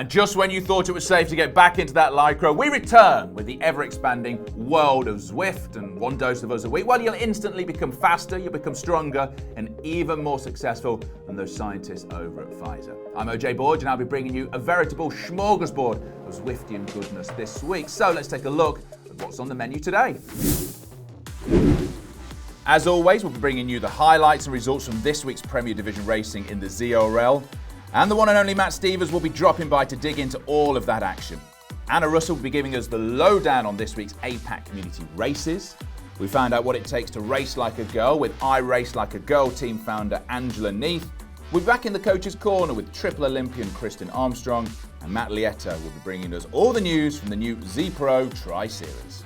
And just when you thought it was safe to get back into that lycra, we return with the ever-expanding World of Zwift, and one dose of us a week. Well, you'll instantly become faster, you'll become stronger, and even more successful than those scientists over at Pfizer. I'm OJ Borg, and I'll be bringing you a veritable smorgasbord of Zwiftian goodness this week. So let's take a look at what's on the menu today. As always, we'll be bringing you the highlights and results from this week's Premier Division racing in the ZRL. And the one and only Matt Stevens will be dropping by to dig into all of that action. Anna Russell will be giving us the lowdown on this week's APAC community races. We found out what it takes to race like a girl with IRaceLikeAGirl team founder Angela Naeth. We'll be back in the coach's corner with triple Olympian Kristin Armstrong, and Matt Lieto will be bringing us all the news from the new Z Pro Tri-Series.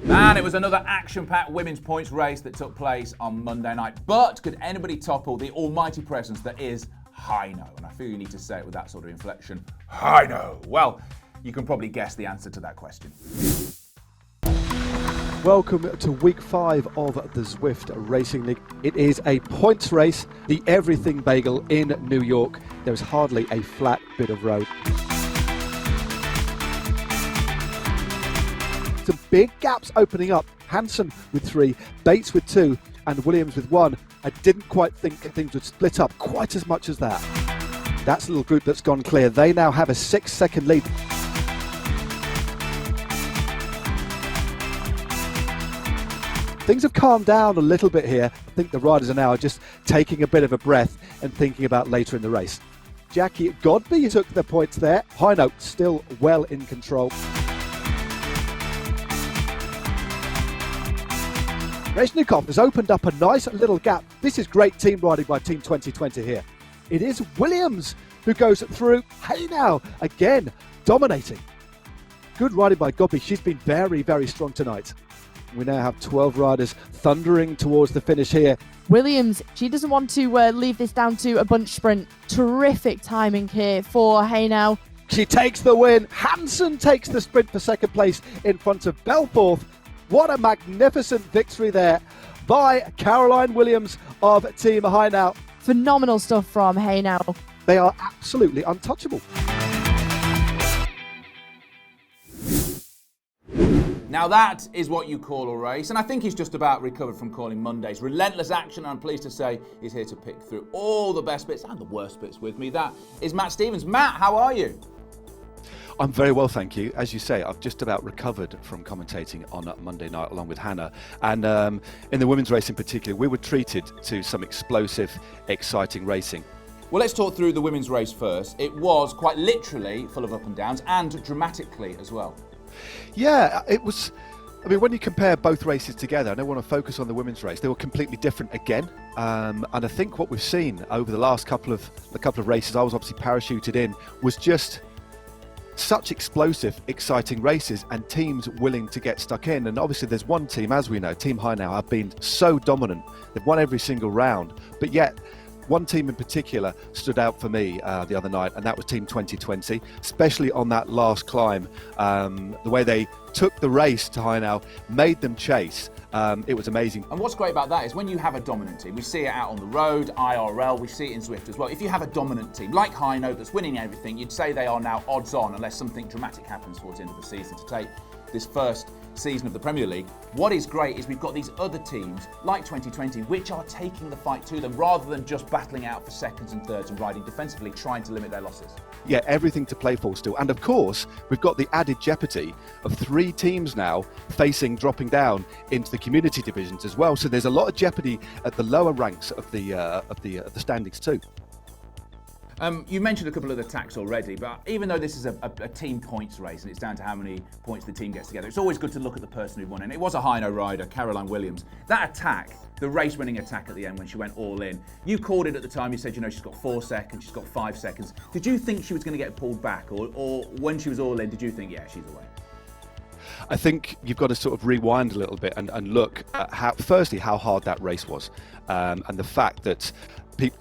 And it was another action-packed women's points race that took place on Monday night. But could anybody topple the almighty presence that is Heino? And I feel you need to say it with that sort of inflection. Heino. Well, you can probably guess the answer to that question. Welcome to week 5 of the Zwift Racing League. It is a points race, the everything bagel in New York. There is hardly a flat bit of road. Some big gaps opening up. Hansen with 3, Bates with 2, and Williams with 1. I didn't quite think things would split up quite as much as that. That's the little group that's gone clear. They now have a 6-second lead. Things have calmed down a little bit here. I think the riders are now just taking a bit of a breath and thinking about later in the race. Jackie Godby took the points there. Heino still well in control. Rezhnikov has opened up a nice little gap. This is great team riding by Team 2020 here. It is Williams who goes through. Hey now, again, dominating. Good riding by Godby. She's been very, very strong tonight. We now have 12 riders thundering towards the finish here. Williams, she doesn't want to leave this down to a bunch sprint. Terrific timing here for Heino. She takes the win. Hansen takes the sprint for second place in front of Belforth. What a magnificent victory there by Caroline Williams of Team Heino. Phenomenal stuff from Heino. They are absolutely untouchable. Now that is what you call a race, and I think he's just about recovered from calling Monday's relentless action, and I'm pleased to say he's here to pick through all the best bits and the worst bits with me. That is Matt Stevens. Matt, how are you? I'm very well, thank you. As you say, I've just about recovered from commentating on Monday night along with Hannah. And in the women's race in particular, we were treated to some explosive, exciting racing. Well, let's talk through the women's race first. It was quite literally full of up and downs, and dramatically as well. Yeah, it was. I mean, when you compare both races together, and I want to focus on the women's race, they were completely different again. And I think what we've seen over the last couple of races, I was obviously parachuted in, was just such explosive, exciting races and teams willing to get stuck in. And obviously there's one team, as we know, Team Heino have been so dominant. They've won every single round, but yet one team in particular stood out for me the other night, and that was Team 2020, especially on that last climb. The way they took the race to Heino, made them chase. It was amazing. And what's great about that is when you have a dominant team, we see it out on the road, IRL, we see it in Zwift as well. If you have a dominant team like Heino that's winning everything, you'd say they are now odds on unless something dramatic happens towards the end of the season to take this first season of the Premier League. What is great is we've got these other teams like 2020 which are taking the fight to them rather than just battling out for seconds and thirds and riding defensively, trying to limit their losses. Yeah, everything to play for still. And of course, we've got the added jeopardy of 3 teams now dropping down into the community divisions as well. So there's a lot of jeopardy at the lower ranks of the standings too. You mentioned a couple of attacks already, but even though this is a team points race and it's down to how many points the team gets together, it's always good to look at the person who won. And it was a Heino rider, Caroline Williams. That attack, the race-winning attack at the end when she went all in, you called it at the time. You said, she's got 4 seconds, she's got 5 seconds. Did you think she was going to get pulled back? Or when she was all in, did you think, yeah, she's away? I think you've got to sort of rewind a little bit and look at how hard that race was. And the fact that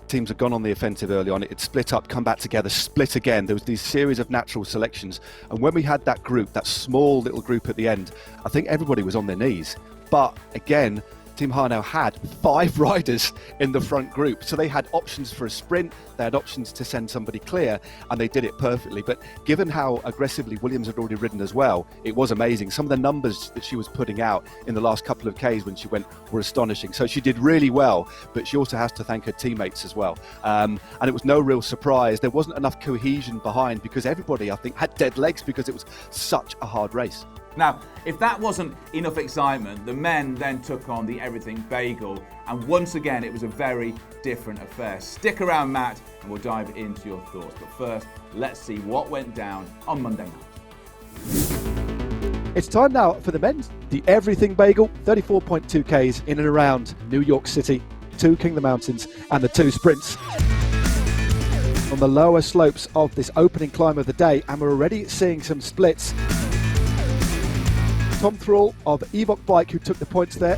teams had gone on the offensive early on, it split up, come back together, split again. There was these series of natural selections, and when we had that group, that small little group at the end, I think everybody was on their knees. But again, Team Harnell had 5 riders in the front group. So they had options for a sprint, they had options to send somebody clear, and they did it perfectly. But given how aggressively Williams had already ridden as well, it was amazing. Some of the numbers that she was putting out in the last couple of Ks when she went were astonishing. So she did really well, but she also has to thank her teammates as well. And it was no real surprise. There wasn't enough cohesion behind because everybody, I think, had dead legs because it was such a hard race. Now, if that wasn't enough excitement, the men then took on the Everything Bagel, and once again it was a very different affair. Stick around, Matt, and we'll dive into your thoughts. But first, let's see what went down on Monday night. It's time now for the men's. The Everything Bagel, 34.2 Ks in and around New York City, 2 King of the Mountains, and the 2 sprints. On the lower slopes of this opening climb of the day, and we're already seeing some splits. Tom Thrall of Evoc Bike who took the points there.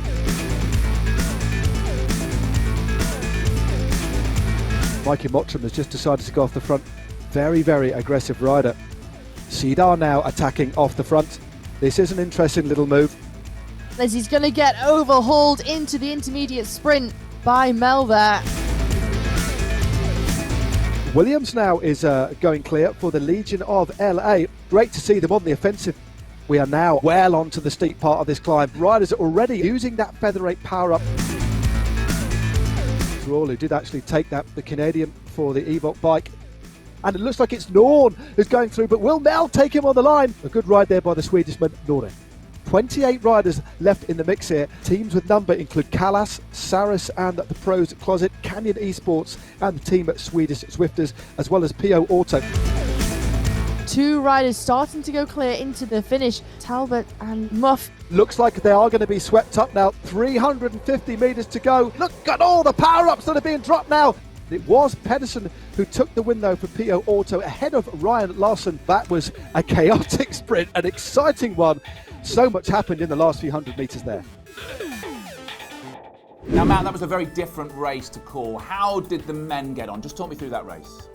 Mikey Mottram has just decided to go off the front. Very, very aggressive rider. Cedar now attacking off the front. This is an interesting little move. As he's going to get overhauled into the intermediate sprint by Mel there. Williams now is going clear for the Legion of LA. Great to see them on the offensive. We are now well onto the steep part of this climb. Riders are already using that featherweight power up. Thrall, who did actually take the Canadian for the Evoc Bike. And it looks like it's Norn who's going through, but will Mel take him on the line? A good ride there by the Swedishman, Norn. 28 riders left in the mix here. Teams with number include Callas, Saris and the Pros Closet, Canyon Esports and the team at Swedish Zwifters, as well as PO Auto. 2 riders starting to go clear into the finish, Talbot and Muff. Looks like they are going to be swept up now. 350 metres to go. Look at all the power-ups that are being dropped now. It was Pedersen who took the win though for PO Auto ahead of Ryan Larson. That was a chaotic sprint, an exciting one. So much happened in the last few hundred metres there. Now, Matt, that was a very different race to call. How did the men get on? Just talk me through that race.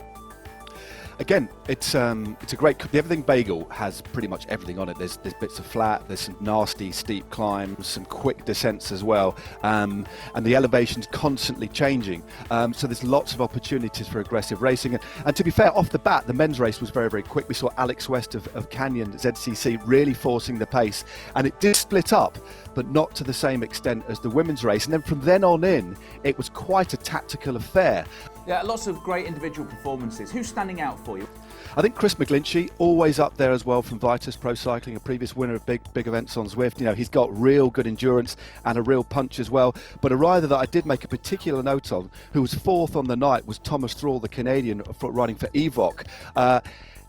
Again, it's a great. The Everything Bagel has pretty much everything on it. There's bits of flat, there's some nasty steep climbs, some quick descents as well, and the elevation's constantly changing. So there's lots of opportunities for aggressive racing. And to be fair, off the bat, the men's race was very, very quick. We saw Alex West of Canyon ZCC really forcing the pace, and it did split up, but not to the same extent as the women's race. And then from then on in, it was quite a tactical affair. Yeah, lots of great individual performances. Who's standing out for you? I think Chris McGlinchey, always up there as well from Vitus Pro Cycling, a previous winner of big events on Zwift. You know, he's got real good endurance and a real punch as well. But a rider that I did make a particular note of, who was 4th on the night, was Thomas Thrall, the Canadian, riding for Evoc.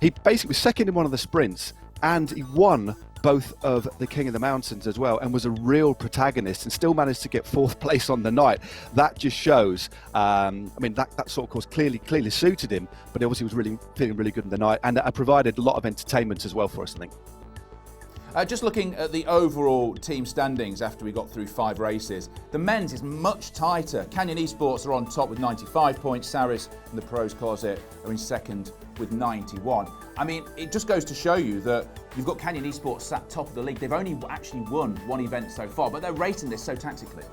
He basically was second in one of the sprints, and he won both of the King of the Mountains as well, and was a real protagonist, and still managed to get 4th place on the night. That just shows, I mean, that sort of course clearly suited him, but he obviously was really feeling really good in the night, and provided a lot of entertainment as well for us, I think. Just looking at the overall team standings after we got through 5 races, the men's is much tighter. Canyon Esports are on top with 95 points. Saris and the Pros Closet are in second with 91. I mean, it just goes to show you that you've got Canyon Esports sat top of the league. They've only actually won 1 event so far, but they're racing this so tactically.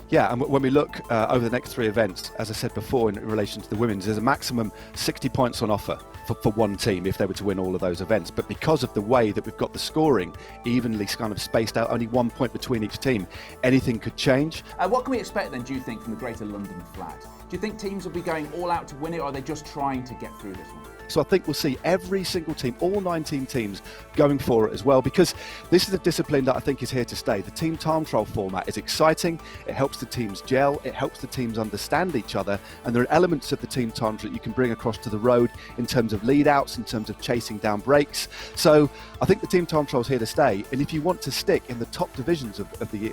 Yeah, and when we look over the next 3 events, as I said before, in relation to the women's, there's a maximum 60 points on offer for one team if they were to win all of those events. But because of the way that we've got the scoring evenly kind of spaced out, only 1 point between each team, anything could change. What can we expect then, do you think, from the Greater London Flat? Do you think teams will be going all out to win it, or are they just trying to get through this one? So I think we'll see every single team, all 19 teams, going for it as well, because this is a discipline that I think is here to stay. The team time trial format is exciting. It helps the teams gel. It helps the teams understand each other. And there are elements of the team time trial that you can bring across to the road in terms of lead outs, in terms of chasing down breaks. So I think the team time trial is here to stay. And if you want to stick in the top divisions of the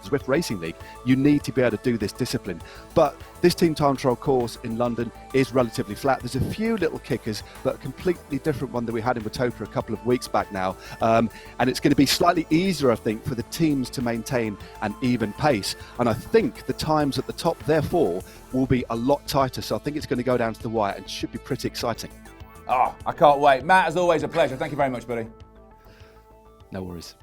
Zwift Racing League, you need to be able to do this discipline. But this team time trial course in London is relatively flat. There's a few little kickers, but a completely different one that we had in Watopia a couple of weeks back now. And it's going to be slightly easier, I think, for the teams to maintain an even pace. And I think the times at the top, therefore, will be a lot tighter. So I think it's going to go down to the wire and should be pretty exciting. Oh, I can't wait. Matt, as always, a pleasure. Thank you very much, buddy. No worries.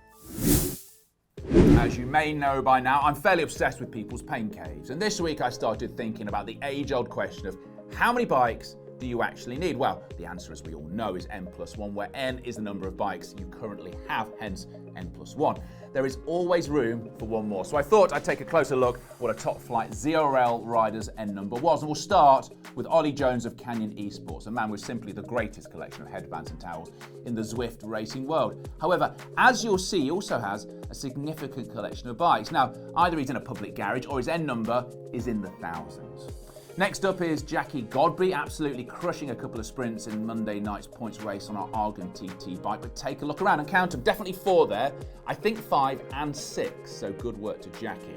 As you may know by now, I'm fairly obsessed with people's pain caves. And this week I started thinking about the age-old question of how many bikes do you actually need? Well, the answer, as we all know, is N+1, where N is the number of bikes you currently have, hence N+1. There is always room for one more. So I thought I'd take a closer look at what a top flight ZRL rider's N number was. And we'll start with Ollie Jones of Canyon Esports, a man with simply the greatest collection of headbands and towels in the Zwift racing world. However, as you'll see, he also has a significant collection of bikes. Now, either he's in a public garage or his N number is in the thousands. Next up is Jackie Godby, absolutely crushing a couple of sprints in Monday night's points race on our Argon TT bike. But take a look around and count them. Definitely 4 there. I think 5 and 6. So good work to Jackie.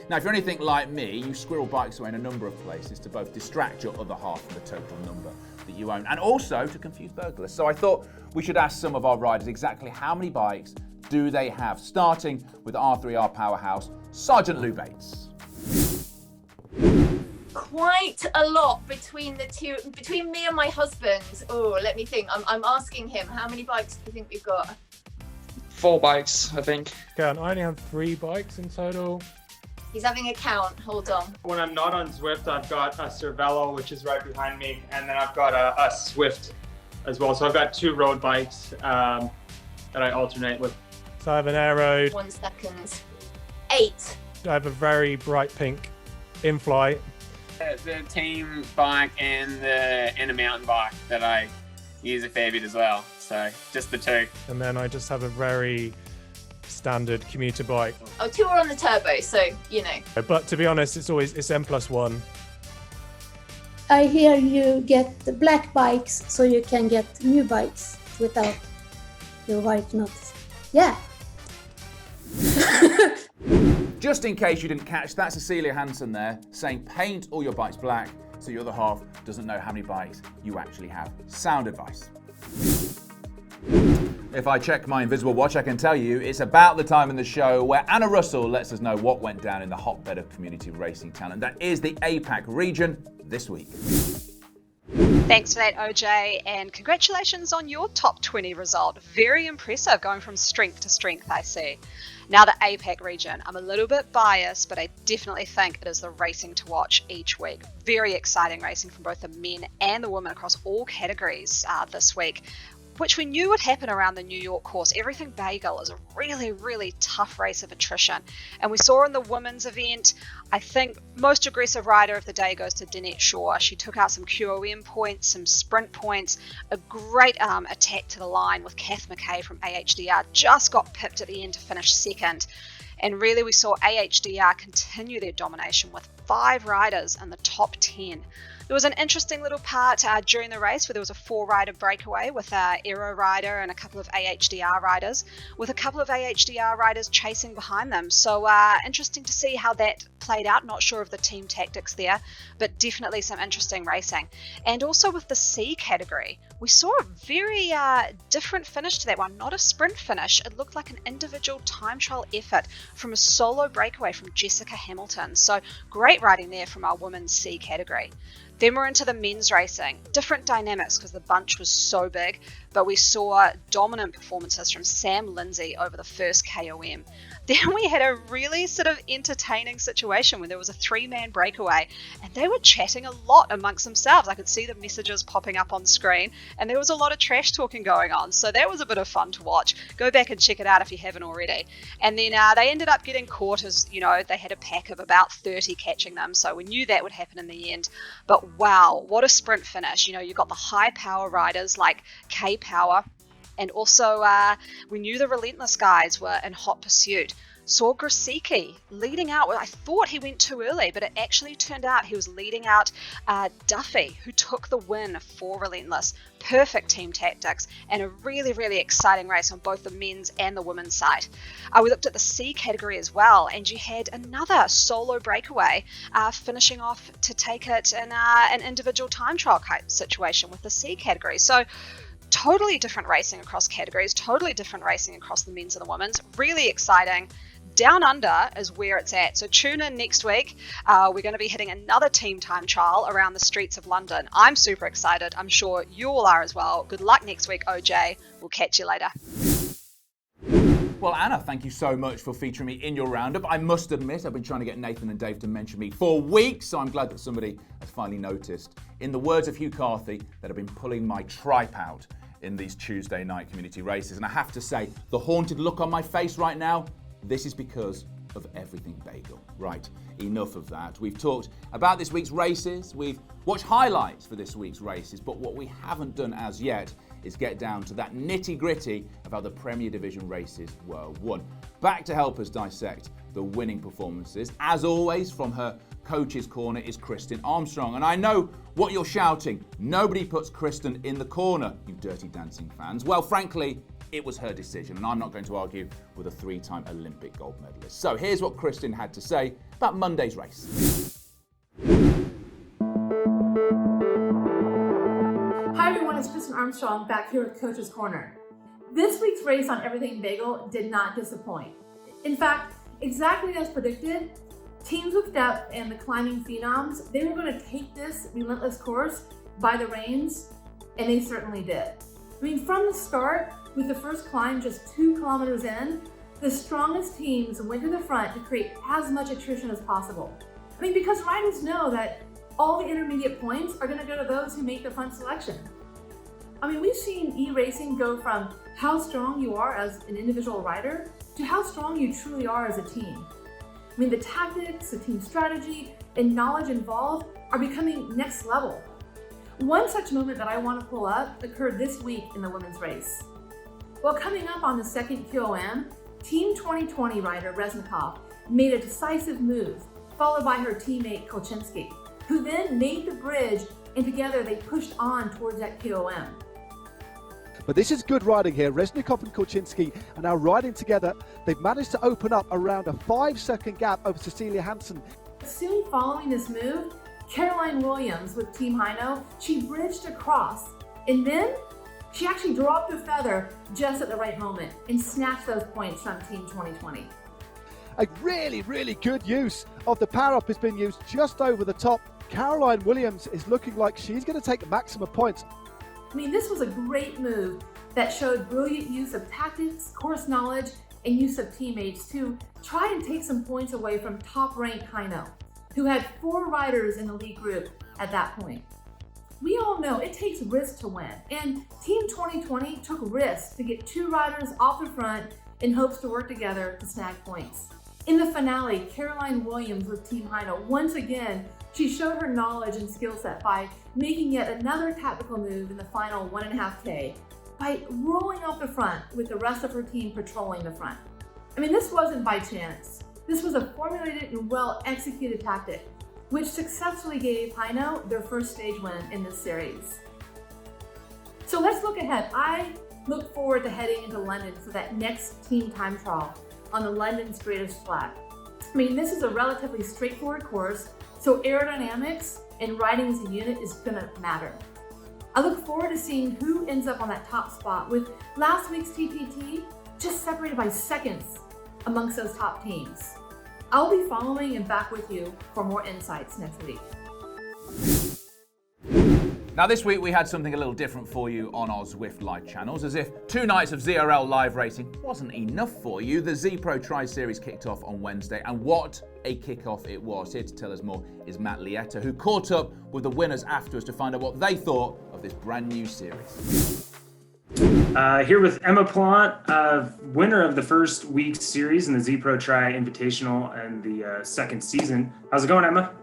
Now, if you're anything like me, you squirrel bikes away in a number of places to both distract your other half from the total number that you own and also to confuse burglars. So I thought we should ask some of our riders exactly how many bikes do they have, starting with R3R powerhouse, Sergeant Lou Bates. Quite a lot between me and my husband. Oh, let me think. I'm asking him, how many bikes do you think we've got? 4 bikes, I think. Okay, I only have 3 bikes in total. He's having a count. Hold on. When I'm not on Zwift, I've got a Cervelo, which is right behind me, and then I've got a Swift as well. So I've got 2 road bikes that I alternate with. So I have an Aero. 1 second. 8. I have a very bright pink in-flight. The team bike and a mountain bike that I use a fair bit as well. So just the 2. And then I just have a very standard commuter bike. Oh, 2 are on the turbo, so you know. But to be honest, it's N+1. I hear you get the black bikes so you can get new bikes without your white notes. Yeah. Just in case you didn't catch that, Cecilia Hansen there saying paint all your bikes black so your other half doesn't know how many bikes you actually have. Sound advice. If I check my invisible watch, I can tell you it's about the time in the show where Anna Russell lets us know what went down in the hotbed of community racing talent. That is the APAC region this week. Thanks for that, OJ, and congratulations on your top 20 result. Very impressive, going from strength to strength, I see. Now the APAC region, I'm a little bit biased, but I definitely think it is the racing to watch each week. Very exciting racing from both the men and the women across all categories this week, which we knew would happen around the New York course. Everything Bagel is a really, really tough race of attrition. And we saw in the women's event, I think most aggressive rider of the day goes to Danette Shaw. She took out some QOM points, some sprint points, a great attack to the line with Kath McKay from AHDR. Just got pipped at the end to finish second. And really we saw AHDR continue their domination with 5 riders in the top 10. There was an interesting little part during the race where there was a 4-rider breakaway with an Aero rider and a couple of AHDR riders, with a couple of AHDR riders chasing behind them. So interesting to see how that played out. Not sure of the team tactics there, but definitely some interesting racing. And also with the C category, we saw a very different finish to that one. Not a sprint finish. It looked like an individual time trial effort from a solo breakaway from Jessica Hamilton. So great riding there from our women's C category. Then we're into the men's racing. Different dynamics because the bunch was so big, but we saw dominant performances from Sam Lindsay over the first KOM. Then we had a really sort of entertaining situation where there was a 3-man breakaway and they were chatting a lot amongst themselves. I could see the messages popping up on screen and there was a lot of trash talking going on. So that was a bit of fun to watch. Go back and check it out if you haven't already. And then they ended up getting caught as, you know, they had a pack of about 30 catching them. So we knew that would happen in the end. But wow, what a sprint finish. You know, you've got the high power riders like K Power. And also, we knew the Relentless guys were in hot pursuit. Saw Grosicki leading out. Well, I thought he went too early, but it actually turned out he was leading out Duffy, who took the win for Relentless. Perfect team tactics and a really, really exciting race on both the men's and the women's side. We looked at the C category as well, and you had another solo breakaway finishing off to take it in an individual time trial situation with the C category. So totally different racing across categories, totally different racing across the men's and the women's. Really exciting. Down Under is where it's at. So tune in next week. We're going to be hitting another team time trial around the streets of London. I'm super excited. I'm sure you all are as well. Good luck next week, OJ. We'll catch you later. Well, Anna, thank you so much for featuring me in your roundup. I must admit, I've been trying to get Nathan and Dave to mention me for weeks, so I'm glad that somebody has finally noticed. In the words of Hugh Carthy, that I've been pulling my tripe out in these Tuesday night community races. And I have to say, the haunted look on my face right now, this is because of everything bagel. Right, enough of that. We've talked about this week's races, we've watched highlights for this week's races, but what we haven't done as yet is get down to that nitty-gritty of how the Premier Division races were won. Back to help us dissect the winning performances, as always, from her coach's corner is Kristin Armstrong. And I know what you're shouting. Nobody puts Kristin in the corner, you dirty dancing fans. Well, frankly, it was her decision, and I'm not going to argue with a 3-time Olympic gold medalist. So here's what Kristin had to say about Monday's race. Hi everyone, it's Kristin Armstrong back here with Coach's Corner. This week's race on Everything Bagel did not disappoint. In fact, exactly as predicted, Team Zwift and the climbing phenoms, they were going to take this relentless course by the reins, and they certainly did. I mean, from the start, with the first climb just 2 kilometers in, the strongest teams went to the front to create as much attrition as possible. I mean, because riders know that all the intermediate points are going to go to those who make the front selection. I mean, we've seen e-racing go from how strong you are as an individual rider to how strong you truly are as a team. I mean, the tactics, the team strategy, and knowledge involved are becoming next level. One such moment that I want to pull up occurred this week in the women's race. While coming up on the second QOM, Team 2020 rider Reznikov made a decisive move, followed by her teammate Kolchinsky, who then made the bridge, and together they pushed on towards that QOM. But this is good riding here. Reznikov and Kolchinsky are now riding together. They've managed to open up around a 5-second gap over Cecilia Hansen. Soon following this move, Caroline Williams with Team Hino, she bridged across, and then she actually dropped a feather just at the right moment and snatched those points from Team 2020. A really, really good use of the power up has been used just over the top. Caroline Williams is looking like she's going to take the maximum points. I mean, this was a great move that showed brilliant use of tactics, course knowledge, and use of teammates to try and take some points away from top-ranked Hino, who had 4 riders in the lead group at that point. We all know it takes risk to win, and Team 2020 took risks to get 2 riders off the front in hopes to work together to snag points. In the finale, Caroline Williams with Team Hino, once again, she showed her knowledge and skill set by making yet another tactical move in the final 1.5K by rolling off the front with the rest of her team patrolling the front. I mean, this wasn't by chance. This was a formulated and well-executed tactic, which successfully gave Hino their first stage win in this series. So let's look ahead. I look forward to heading into London for that next team time trial on the London's greatest flag. I mean, this is a relatively straightforward course, so aerodynamics and riding as a unit is gonna matter. I look forward to seeing who ends up on that top spot, with last week's TTT just separated by seconds amongst those top teams. I'll be following and back with you for more insights next week. Now this week we had something a little different for you on our Zwift live channels. As if 2 nights of ZRL live racing wasn't enough for you, the Z Pro Tri-Series kicked off on Wednesday, and what a kickoff it was. Here to tell us more is Matt Lieto, who caught up with the winners afterwards to find out what they thought of this brand new series. Here with Emma Plant, winner of the first week's series in the Z Pro Tri Invitational and the second season. How's it going, Emma?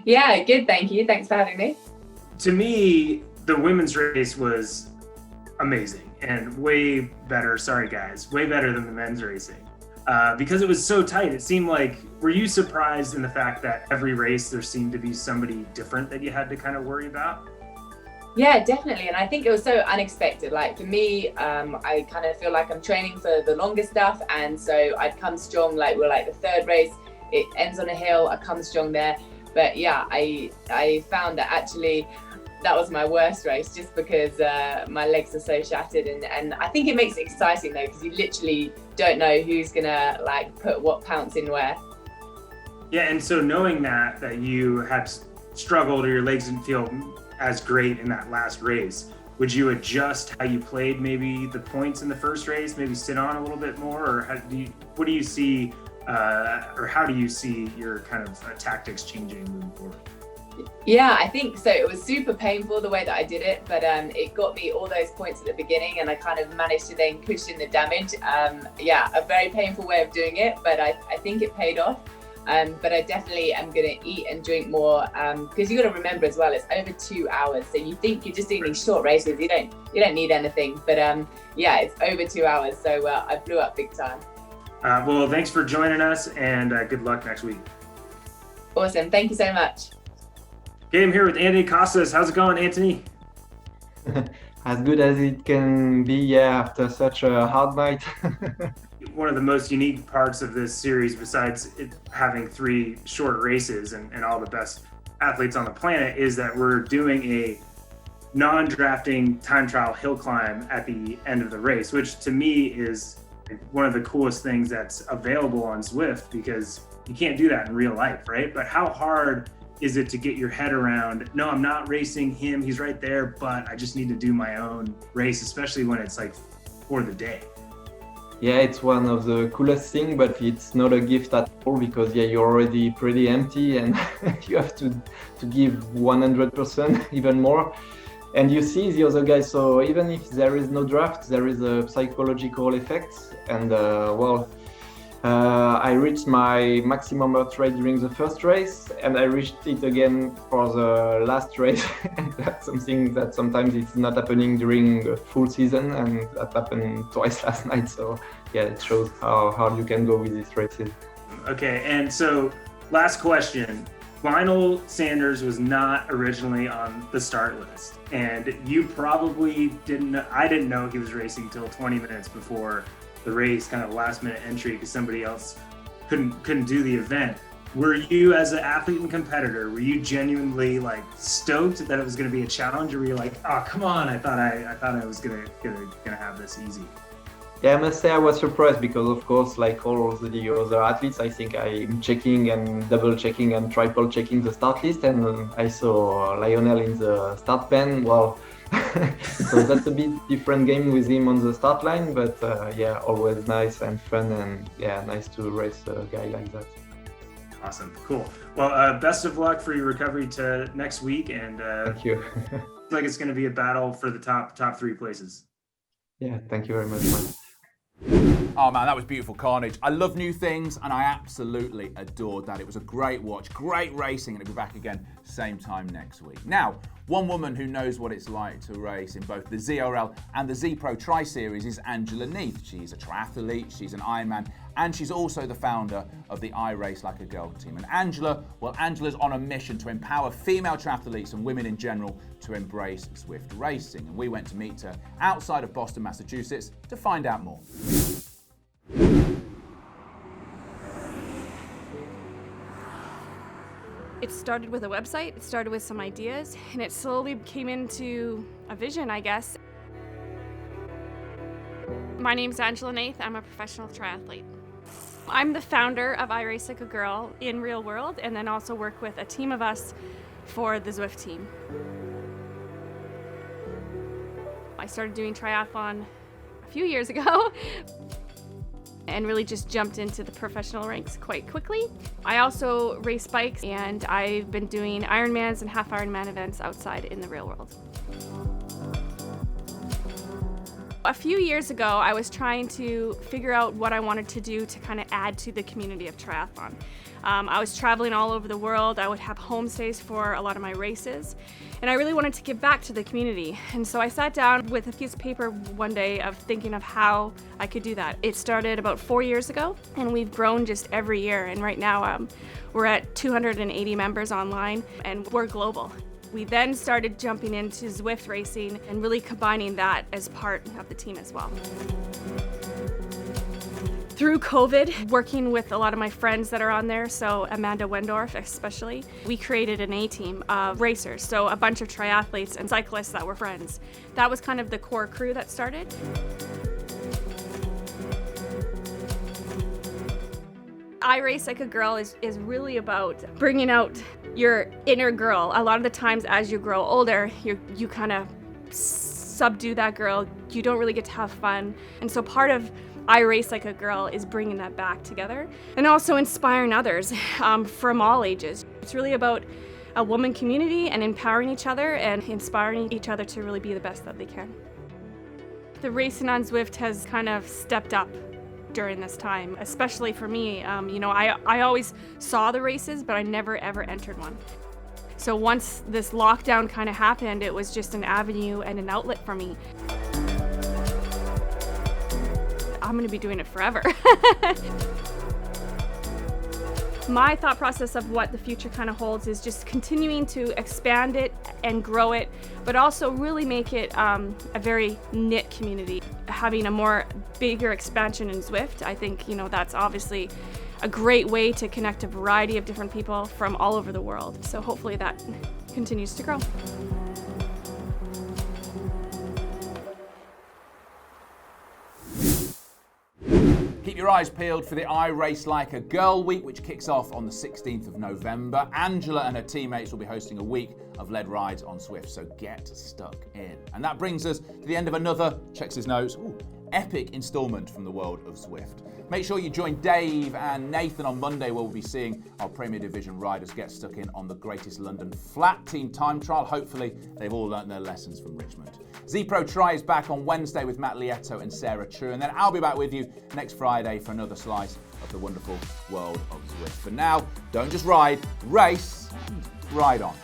Yeah, good, thank you. Thanks for having me. To me, the women's race was amazing and way better, sorry guys, way better than the men's racing. Because it was so tight, it seemed like, were you surprised in the fact that every race there seemed to be somebody different that you had to kind of worry about? Yeah, definitely. And I think it was so unexpected. Like for me, I kind of feel like I'm training for the longer stuff. And so I'd come strong, like we're like the third race, it ends on a hill, I come strong there. But yeah, I found that actually that was my worst race just because my legs are so shattered. And I think it makes it exciting though, because you literally don't know who's gonna like put what pounce in where. Yeah, and so knowing that you had struggled or your legs didn't feel as great in that last race, would you adjust how you played maybe the points in the first race, maybe sit on a little bit more, or what do you see, or how do you see your kind of tactics changing moving forward? Yeah, I think so. It was super painful the way that I did it, but it got me all those points at the beginning, and I kind of managed to then cushion the damage. Yeah, a very painful way of doing it, but I think it paid off. But I definitely am going to eat and drink more, because you got to remember as well, it's over 2 hours. So you think you're just doing these short races, you don't need anything, but yeah, it's over 2 hours. So I blew up big time. Well, thanks for joining us, and good luck next week. Awesome, thank you so much. Okay, I'm here with Anthony Costas. How's it going, Anthony? As good as it can be, yeah, after such a hard night. One of the most unique parts of this series, besides it having 3 short races and all the best athletes on the planet, is that we're doing a non-drafting time trial hill climb at the end of the race, which to me is one of the coolest things that's available on Zwift, because you can't do that in real life, right? But how hard is it to get your head around, no, I'm not racing him, he's right there, but I just need to do my own race, especially when it's like for the day? Yeah, it's one of the coolest things, but it's not a gift at all, because yeah, you're already pretty empty and you have to give 100%, even more. And you see the other guys, so even if there is no draft, there is a psychological effect. And I reached my maximum heart rate during the first race, and I reached it again for the last race. That's something that sometimes it's not happening during the full season, and that happened twice last night. So yeah, it shows how hard you can go with these races. Okay, and so last question. Lionel Sanders was not originally on the start list, and you probably I didn't know he was racing till 20 minutes before the race, kind of last minute entry, because somebody else couldn't do the event. Were you, as an athlete and competitor, were you genuinely like stoked that it was going to be a challenge, or were you like, oh come on, I thought I was gonna have this easy? Yeah, I must say I was surprised, because of course, like all of the other athletes, I think I'm checking and double checking and triple checking the start list, and I saw Lionel in the start pen. Well, so that's a bit different game with him on the start line, but yeah, always nice and fun, and yeah, nice to race a guy like that. Awesome, cool. Well, best of luck for your recovery to next week, and thank you. Looks like it's going to be a battle for the top 3 places. Yeah, thank you very much, man. Oh man, that was beautiful carnage. I love new things, and I absolutely adored that. It was a great watch, great racing, and it'll be back again same time next week. Now, one woman who knows what it's like to race in both the ZRL and the Z Pro Tri Series is Angela Naeth. She's a triathlete, she's an Ironman, and she's also the founder of the IRaceLikeAGirl team. And Angela's on a mission to empower female triathletes and women in general to embrace Zwift racing. And we went to meet her outside of Boston, Massachusetts to find out more. It started with a website, it started with some ideas, and it slowly came into a vision, I guess. My name's Angela Naeth, I'm a professional triathlete. I'm the founder of IRaceLikeAGirl in real world, and then also work with a team of us for the Zwift team. I started doing triathlon a few years ago and really just jumped into the professional ranks quite quickly. I also race bikes, and I've been doing Ironmans and half Ironman events outside in the real world. A few years ago, I was trying to figure out what I wanted to do to kind of add to the community of triathlon. I was traveling all over the world. I would have homestays for a lot of my races, and I really wanted to give back to the community. And so I sat down with a piece of paper one day of thinking of how I could do that. It started about 4 years ago, and we've grown just every year. And right now we're at 280 members online, and we're global. We then started jumping into Zwift Racing and really combining that as part of the team as well. Through COVID, working with a lot of my friends that are on there, so Amanda Wendorf especially, we created an A-team of racers, so a bunch of triathletes and cyclists that were friends. That was kind of the core crew that started. IRaceLikeAGirl is really about bringing out your inner girl. A lot of the times as you grow older, you kind of subdue that girl, you don't really get to have fun. And so part of I Race Like a Girl is bringing that back together and also inspiring others from all ages. It's really about a woman community and empowering each other and inspiring each other to really be the best that they can. The racing on Zwift has kind of stepped up during this time, especially for me. I always saw the races, but I never ever entered one. So once this lockdown kind of happened, it was just an avenue and an outlet for me. I'm going to be doing it forever. My thought process of what the future kind of holds is just continuing to expand it and grow it, but also really make it a very knit community. Having a more bigger expansion in Zwift, I think, that's obviously a great way to connect a variety of different people from all over the world. So hopefully that continues to grow. Keep your eyes peeled for the I Race Like a Girl week, which kicks off on the 16th of November. Angela and her teammates will be hosting a week of lead rides on Zwift, so get stuck in. And that brings us to the end of another, checks his notes, epic instalment from the World of Zwift. Make sure you join Dave and Nathan on Monday, where we'll be seeing our Premier Division riders get stuck in on the Greatest London Flat Team Time Trial. Hopefully, they've all learnt their lessons from Richmond. Z-Pro Tri is back on Wednesday with Matt Lieto and Sarah True, and then I'll be back with you next Friday for another slice of the wonderful World of Zwift. For now, don't just ride, race, and ride on.